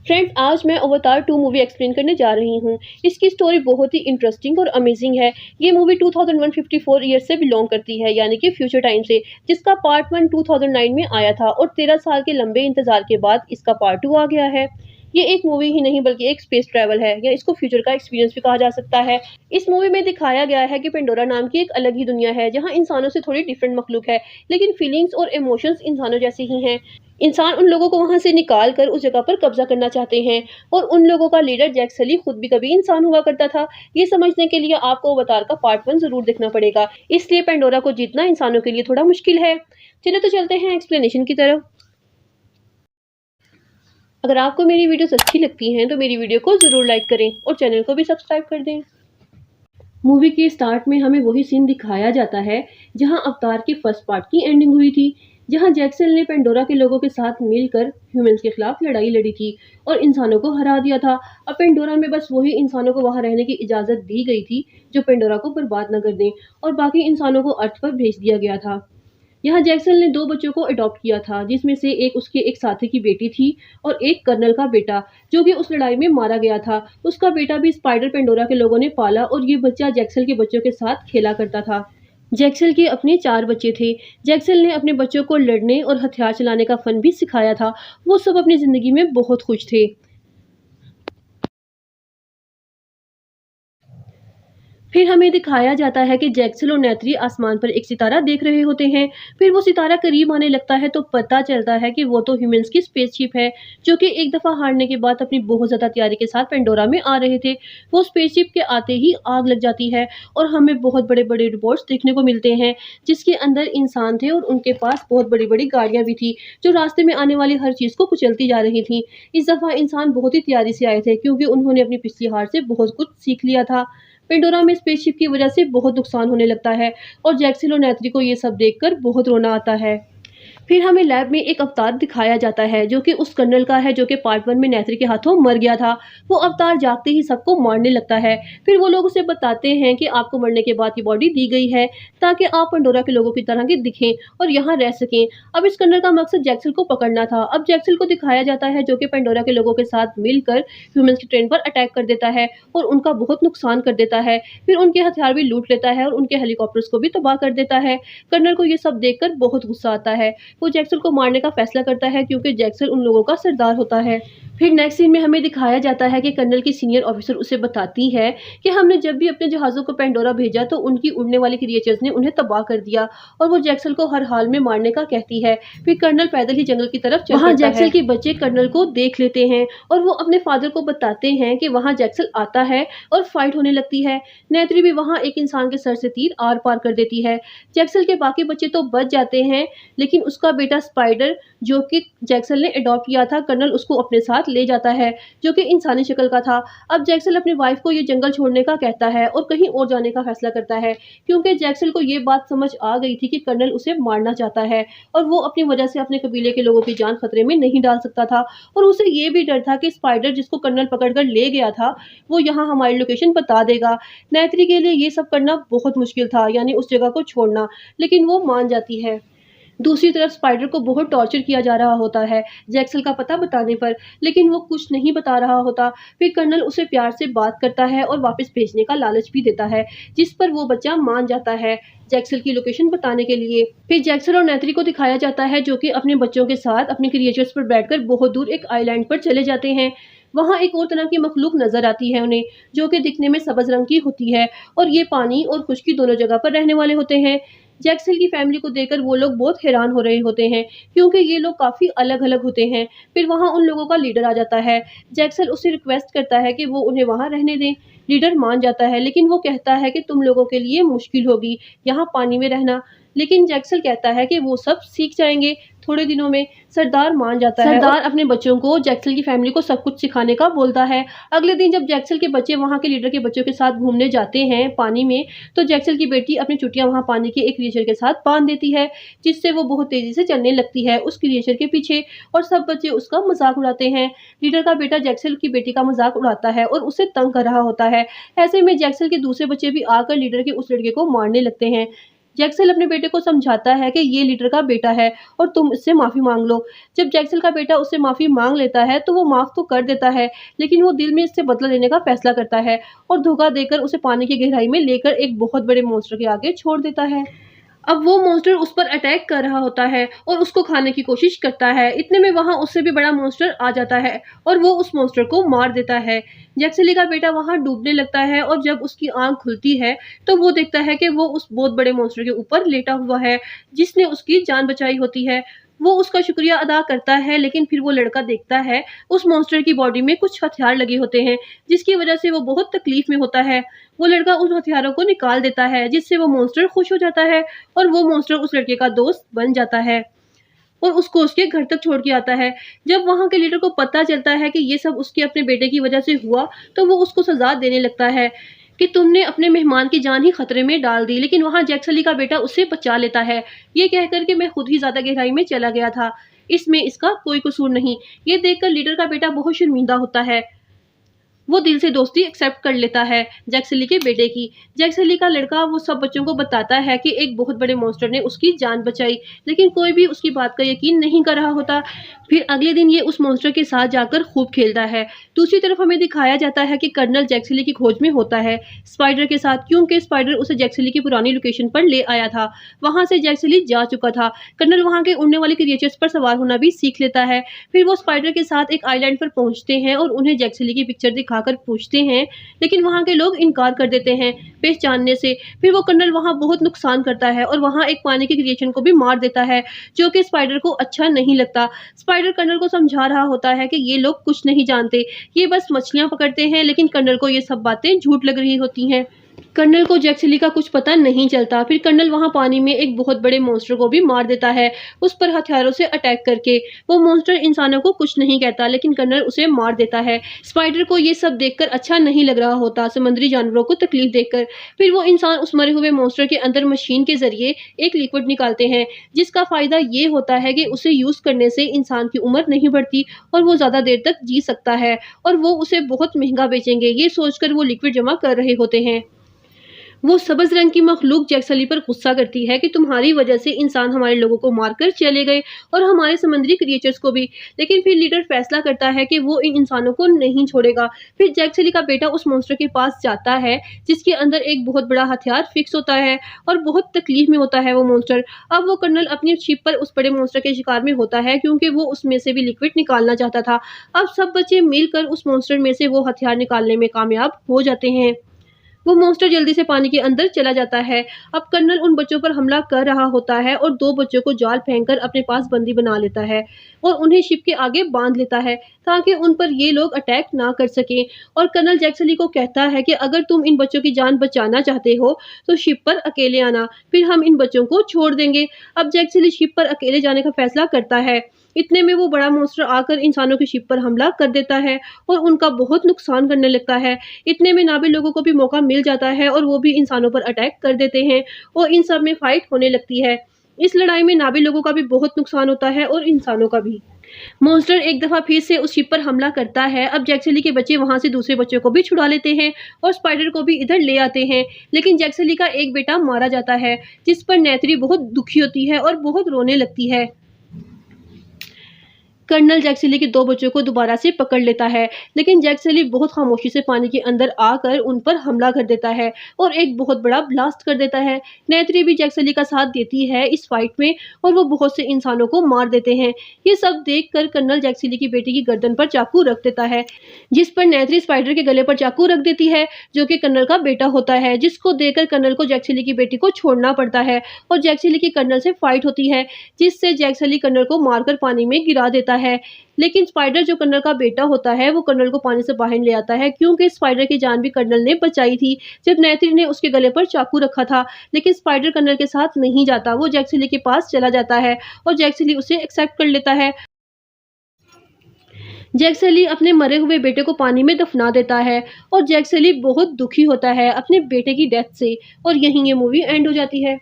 Friends, आज मैं अवतार 2 मूवी एक्सप्लेन करने जा रही हूँ। इसकी स्टोरी बहुत ही इंटरेस्टिंग और अमेजिंग है। ये मूवी 2154 ईयर से बिलोंग करती है, यानी कि फ्यूचर टाइम से, जिसका पार्ट 1 2009 में आया था और 13 साल के लंबे इंतजार के बाद इसका पार्ट 2 आ गया है। ये एक मूवी ही नहीं बल्कि एक स्पेस ट्रैवल है, या इसको फ्यूचर का एक्सपीरियंस भी कहा जा सकता है। इस मूवी में दिखाया गया है कि पेंडोरा नाम की एक अलग ही दुनिया है, जहाँ इंसानों से थोड़ी डिफरेंट मखलूक है, लेकिन फीलिंग्स और इमोशंस इंसानों जैसे ही हैं। इंसान उन लोगों को वहाँ से निकाल कर उस जगह पर कब्ज़ा करना चाहते हैं, और उन लोगों का लीडर जैक सली खुद भी कभी इंसान हुआ करता था। ये समझने के लिए आपको अवतार का पार्ट 1 ज़रूर देखना पड़ेगा। इसलिए पेंडोरा को जीतना इंसानों के लिए थोड़ा मुश्किल है। चलिए तो चलते हैं एक्सप्लेनेशन की तरफ। अगर आपको मेरी वीडियोस अच्छी लगती हैं तो मेरी वीडियो को ज़रूर लाइक करें और चैनल को भी सब्सक्राइब कर दें। मूवी के स्टार्ट में हमें वही सीन दिखाया जाता है जहां अवतार की फर्स्ट पार्ट की एंडिंग हुई थी, जहां जैक्सन ने पेंडोरा के लोगों के साथ मिलकर ह्यूमंस के खिलाफ लड़ाई लड़ी थी और इंसानों को हरा दिया था। अब पेंडोरा में बस वही इंसानों को वहां रहने की इजाज़त दी गई थी जो पेंडोरा को बर्बाद न कर दें, और बाकी इंसानों को अर्थ पर भेज दिया गया था। यहाँ जैक्सन ने 2 बच्चों को अडॉप्ट किया था, जिसमें से एक उसके एक साथी की बेटी थी और एक कर्नल का बेटा, जो कि उस लड़ाई में मारा गया था। उसका बेटा भी स्पाइडर पेंडोरा के लोगों ने पाला और ये बच्चा जैक्सन के बच्चों के साथ खेला करता था। जैक्सन के अपने 4 बच्चे थे। जैक्सन ने अपने बच्चों को लड़ने और हथियार चलाने का फन भी सिखाया था। वो सब अपनी ज़िंदगी में बहुत खुश थे। फिर हमें दिखाया जाता है कि जैक्सल और नेत्री आसमान पर एक सितारा देख रहे होते हैं। फिर वो सितारा करीब आने लगता है तो पता चलता है कि वो तो ह्यूमंस की स्पेसशिप है, जो कि एक दफ़ा हारने के बाद अपनी बहुत ज़्यादा तैयारी के साथ पेंडोरा में आ रहे थे। वो स्पेसशिप के आते ही आग लग जाती है और हमें बहुत बड़े-बड़े रोबोट्स देखने को मिलते हैं, जिसके अंदर इंसान थे और उनके पास बहुत बड़ी-बड़ी गाड़ियाँ भी थी, जो रास्ते में आने वाली हर चीज़ को कुचलती जा रही थीं। इस दफ़ा इंसान बहुत ही तैयारी से आए थे, क्योंकि उन्होंने अपनी पिछली हार से बहुत कुछ सीख लिया था। पेंडोरा में स्पेसशिप की वजह से बहुत नुकसान होने लगता है और जैक्सिल और नेत्री को ये सब देखकर बहुत रोना आता है। फिर हमें लैब में एक अवतार दिखाया जाता है, जो कि उस कर्नल का है जो कि पार्ट 1 में नेत्री के हाथों मर गया था। वो अवतार जागते ही सबको मारने लगता है। फिर वो लोग उसे बताते हैं कि आपको मरने के बाद ये बॉडी दी गई है ताकि आप पंडोरा के लोगों की तरह के दिखें और यहाँ रह सकें। अब इस कर्नल का मकसद जैक्सल को पकड़ना था। अब जैक्सल को दिखाया जाता है जो कि पेंडोरा के लोगों के साथ मिलकर ह्यूमंस की ट्रेन पर अटैक कर देता है और उनका बहुत नुकसान कर देता है। फिर उनके हथियार भी लूट लेता है और उनके हेलीकॉप्टर्स को भी तबाह कर देता है। कर्नल को ये सब देखकर बहुत गुस्सा आता है। वो जैक्सल को मारने का फैसला करता है, क्योंकि जैक्सल उन लोगों का सरदार होता है। फिर नेक्स्ट सीन में हमें दिखाया जाता है कि कर्नल की सीनियर ऑफिसर उसे बताती है कि हमने जब भी अपने जहाज़ों को पेंडोरा भेजा तो उनकी उड़ने वाली क्रिएचर्स ने उन्हें तबाह कर दिया, और वो जैक्सल को हर हाल में मारने का कहती है। फिर कर्नल पैदल ही जंगल की तरफ चल पड़ता है। वहाँ जैक्सल के बच्चे कर्नल को देख लेते हैं और वो अपने फादर को बताते हैं कि वहाँ जैक्सल आता है और फाइट होने लगती है। नेत्री भी वहाँ एक इंसान के सर से तीर आर पार कर देती है। जैक्सल के बाकी बच्चे तो बच जाते हैं, लेकिन उसका बेटा स्पाइडर, जो कि जैक्सल ने अडॉप्ट किया था, कर्नल उसको अपने साथ ले जाता है, जो कि इंसानी शक्ल का था। अब जैक्सल अपनी वाइफ को ये जंगल छोड़ने का कहता है और कहीं और जाने का फैसला करता है, क्योंकि जैक्सल को ये बात समझ आ गई थी कि कर्नल उसे मारना चाहता है और वो अपनी वजह से अपने कबीले के लोगों की जान खतरे में नहीं डाल सकता था। और उसे ये भी डर था कि स्पाइडर, जिसको कर्नल पकड़ कर ले गया था, वो यहाँ हमारी लोकेशन बता देगा। नेत्री के लिए ये सब करना बहुत मुश्किल था, यानी उस जगह को छोड़ना, लेकिन वो मान जाती है। दूसरी तरफ स्पाइडर को बहुत टॉर्चर किया जा रहा होता है जैक्सल का पता बताने पर, लेकिन वो कुछ नहीं बता रहा होता। फिर कर्नल उसे प्यार से बात करता है और वापस भेजने का लालच भी देता है, जिस पर वो बच्चा मान जाता है जैक्सल की लोकेशन बताने के लिए। फिर जैक्सल और नेत्री को दिखाया जाता है जो कि अपने बच्चों के साथ अपने क्रिएचर्स पर बैठकर बहुत दूर एक आइलैंड पर चले जाते हैं। वहाँ एक और तरह की मखलूक नजर आती है उन्हें, जो कि दिखने में सब्ज रंग की होती है, और ये पानी और खुशकी दोनों जगह पर रहने वाले होते हैं। जैक्सल की फैमिली को देखकर वो लोग बहुत हैरान हो रहे होते हैं, क्योंकि ये लोग काफ़ी अलग-अलग होते हैं। फिर वहाँ उन लोगों का लीडर आ जाता है। जैक्सल उससे रिक्वेस्ट करता है कि वो उन्हें वहाँ रहने दें। लीडर मान जाता है, लेकिन वो कहता है कि तुम लोगों के लिए मुश्किल होगी यहाँ पानी में रहना। लेकिन जैक्सल कहता है कि वो सब सीख जाएँगे थोड़े दिनों में। सरदार मान जाता है। सरदार अपने बच्चों को जैक्सल की फैमिली को सब कुछ सिखाने का बोलता है। अगले दिन जब जैक्सल के बच्चे वहाँ के लीडर के बच्चों के साथ घूमने जाते हैं पानी में, तो जैक्सल की बेटी अपनी चुटियाँ वहाँ पानी के एक क्रिएचर के साथ बांध देती है, जिससे वो बहुत तेज़ी से चलने लगती है उस क्रिएचर के पीछे, और सब बच्चे उसका मज़ाक उड़ाते हैं। लीडर का बेटा जैक्सल की बेटी का मज़ाक उड़ाता है और उसे तंग कर रहा होता है। ऐसे में जैक्सल के दूसरे बच्चे भी आकर लीडर के उस लड़के को मारने लगते हैं। जैक्सल अपने बेटे को समझाता है कि ये लीडर का बेटा है और तुम इससे माफ़ी माँग लो। जब जैक्सल का बेटा उससे माफ़ी माँग लेता है तो वो माफ़ तो कर देता है, लेकिन वो दिल में इससे बदला लेने का फैसला करता है और धोखा देकर उसे पानी की गहराई में लेकर एक बहुत बड़े मॉन्स्टर के आगे छोड़ देता है। अब वो मॉन्स्टर उस पर अटैक कर रहा होता है और उसको खाने की कोशिश करता है। इतने में वहाँ उससे भी बड़ा मॉन्स्टर आ जाता है और वो उस मॉन्स्टर को मार देता है। जैक्सली का बेटा वहाँ डूबने लगता है और जब उसकी आँख खुलती है तो वो देखता है कि वो उस बहुत बड़े मॉन्स्टर के ऊपर लेटा हुआ है, जिसने उसकी जान बचाई होती है। वो उसका शुक्रिया अदा करता है, लेकिन फिर वो लड़का देखता है उस मॉन्स्टर की बॉडी में कुछ हथियार लगे होते हैं, जिसकी वजह से वो बहुत तकलीफ में होता है। वो लड़का उन हथियारों को निकाल देता है, जिससे वो मॉन्स्टर खुश हो जाता है और वो मॉन्स्टर उस लड़के का दोस्त बन जाता है और उसको उसके घर तक छोड़ के आता है। जब वहाँ के लीडर को पता चलता है कि ये सब उसके अपने बेटे की वजह से हुआ, तो वो उसको सज़ा देने लगता है कि तुमने अपने मेहमान की जान ही खतरे में डाल दी। लेकिन वहाँ जैक्सली का बेटा उसे बचा लेता है, ये कहकर कि मैं खुद ही ज़्यादा गहराई में चला गया था, इसमें इसका कोई कसूर नहीं। ये देखकर लीडर का बेटा बहुत शर्मिंदा होता है। वो दिल से दोस्ती एक्सेप्ट कर लेता है जैक्सली के बेटे की। जैक्सली का लड़का वो सब बच्चों को बताता है कि एक बहुत बड़े मॉन्स्टर ने उसकी जान बचाई, लेकिन कोई भी उसकी बात का यकीन नहीं कर रहा होता। फिर अगले दिन ये उस मॉन्स्टर के साथ जाकर खूब खेलता है। दूसरी तरफ हमें दिखाया जाता है कि कर्नल जैक्सली की खोज में होता है स्पाइडर के साथ, क्योंकि स्पाइडर उसे जैक्सली की पुरानी लोकेशन पर ले आया था। वहाँ से जैक्सली जा चुका था। कर्नल वहाँ के उड़ने वाले क्रिएचर्स पर सवार होना भी सीख लेता है। फिर वो स्पाइडर के साथ एक आइलैंड पर पहुँचते हैं और उन्हें जैक्सली की पिक्चर दिखाकर पूछते हैं, लेकिन वहाँ के लोग इनकार कर देते हैं पहचानने से। फिर वो कर्नल वहाँ बहुत नुकसान करता है और वहाँ एक पानी के क्रिएशन को भी मार देता है, जो कि स्पाइडर को अच्छा नहीं लगता। स्पाइडर कर्नल को समझा रहा होता है कि ये लोग कुछ नहीं जानते, ये बस मछलियाँ पकड़ते हैं, लेकिन कर्नल को ये सब बातें झूठ लग रही होती हैं। कर्नल को जैक्सली का कुछ पता नहीं चलता। फिर कर्नल वहाँ पानी में एक बहुत बड़े मॉन्स्टर को भी मार देता है, उस पर हथियारों से अटैक करके। वो मॉन्स्टर इंसानों को कुछ नहीं कहता, लेकिन कर्नल उसे मार देता है। स्पाइडर को ये सब देखकर अच्छा नहीं लग रहा होता, समुद्री जानवरों को तकलीफ देकर। फिर वो इंसान उस मरे हुए मॉन्स्टर के अंदर मशीन के जरिए एक लिक्विड निकालते हैं, जिसका फायदा ये होता है कि उसे यूज करने से इंसान की उम्र नहीं बढ़ती और वो ज्यादा देर तक जी सकता है, और वो उसे बहुत महंगा बेचेंगे। ये सोचकर वो लिक्विड जमा कर रहे होते हैं। वो सब्ज रंग की मखलूक जैक्सली पर गुस्सा करती है कि तुम्हारी वजह से इंसान हमारे लोगों को मारकर चले गए और हमारे समुद्री क्रिएचर्स को भी। लेकिन फिर लीडर फैसला करता है कि वो इन इंसानों को नहीं छोड़ेगा। फिर जैक्सली का बेटा उस मॉन्स्टर के पास जाता है, जिसके अंदर एक बहुत बड़ा हथियार फिक्स होता है और बहुत तकलीफ में होता है वो मॉन्स्टर। अब वो कर्नल अपनी शिप पर उस बड़े मॉन्स्टर के शिकार में होता है, क्योंकि वो उसमें से भी लिक्विड निकालना चाहता था। अब सब बच्चे मिलकर उस मॉन्स्टर में से वो हथियार निकालने में कामयाब हो जाते हैं। वो मॉन्स्टर जल्दी से पानी के अंदर चला जाता है। अब कर्नल उन बच्चों पर हमला कर रहा होता है और 2 बच्चों को जाल फेंककर अपने पास बंदी बना लेता है और उन्हें शिप के आगे बांध लेता है, ताकि उन पर ये लोग अटैक ना कर सकें। और कर्नल जैक्सली को कहता है कि अगर तुम इन बच्चों की जान बचाना चाहते हो तो शिप पर अकेले आना, फिर हम इन बच्चों को छोड़ देंगे। अब जैक्सली शिप पर अकेले जाने का फैसला करता है। इतने में वो बड़ा मॉन्स्टर आकर इंसानों की शिप पर हमला कर देता है और उनका बहुत नुकसान करने लगता है। इतने में नाविक लोगों को भी मौका मिल जाता है और वो भी इंसानों पर अटैक कर देते हैं और इन सब में फाइट होने लगती है। इस लड़ाई में नाविक लोगों का भी बहुत नुकसान होता है और इंसानों का भी। मॉन्स्टर एक दफा फिर से उस शिप पर हमला करता है। अब जैक्सली के बच्चे वहां से दूसरे बच्चों को भी छुड़ा लेते हैं और स्पाइडर को भी इधर ले आते हैं, लेकिन जैक्सली का एक बेटा मारा जाता है, जिस पर नेत्री बहुत दुखी होती है और बहुत रोने लगती है। कर्नल जैक्सली के 2 बच्चों को दोबारा से पकड़ लेता है, लेकिन जैक्सली बहुत खामोशी से पानी के अंदर आकर उन पर हमला कर देता है और एक बहुत बड़ा ब्लास्ट कर देता है। नेत्री भी जैक्सली का साथ देती है इस फाइट में और वो बहुत से इंसानों को मार देते हैं। ये सब देखकर कर्नल जैक्सली की बेटी की गर्दन पर चाकू रख देता है, जिस पर नेत्री स्पाइडर के गले पर चाकू रख देती है, जो कि कर्नल का बेटा होता है, जिसको देखकर कर्नल को जैक्सली की बेटी को छोड़ना पड़ता है और जैक्सली की कर्नल से फाइट होती है, जिससे जैक्सली कर्नल को मारकर पानी में गिरा देता है। लेकिन स्पाइडर जो कर्नल का बेटा होता है वो कर्नल को पानी से बाहर ले आता है, क्योंकि स्पाइडर की जान भी कर्नल ने बचाई थी जब नेत्री ने उसके गले पर चाकू रखा था। लेकिन स्पाइडर कर्नल के साथ नहीं जाता, वो जैक्सली के पास चला जाता है और जैक्सली उसे एक्सेप्ट कर लेता है। जैक्सली अपने मरे हुए बेटे को पानी में दफना देता है और जैक्सली बहुत दुखी होता है अपने बेटे की डेथ से, और यहीं ये मूवी एंड हो जाती है।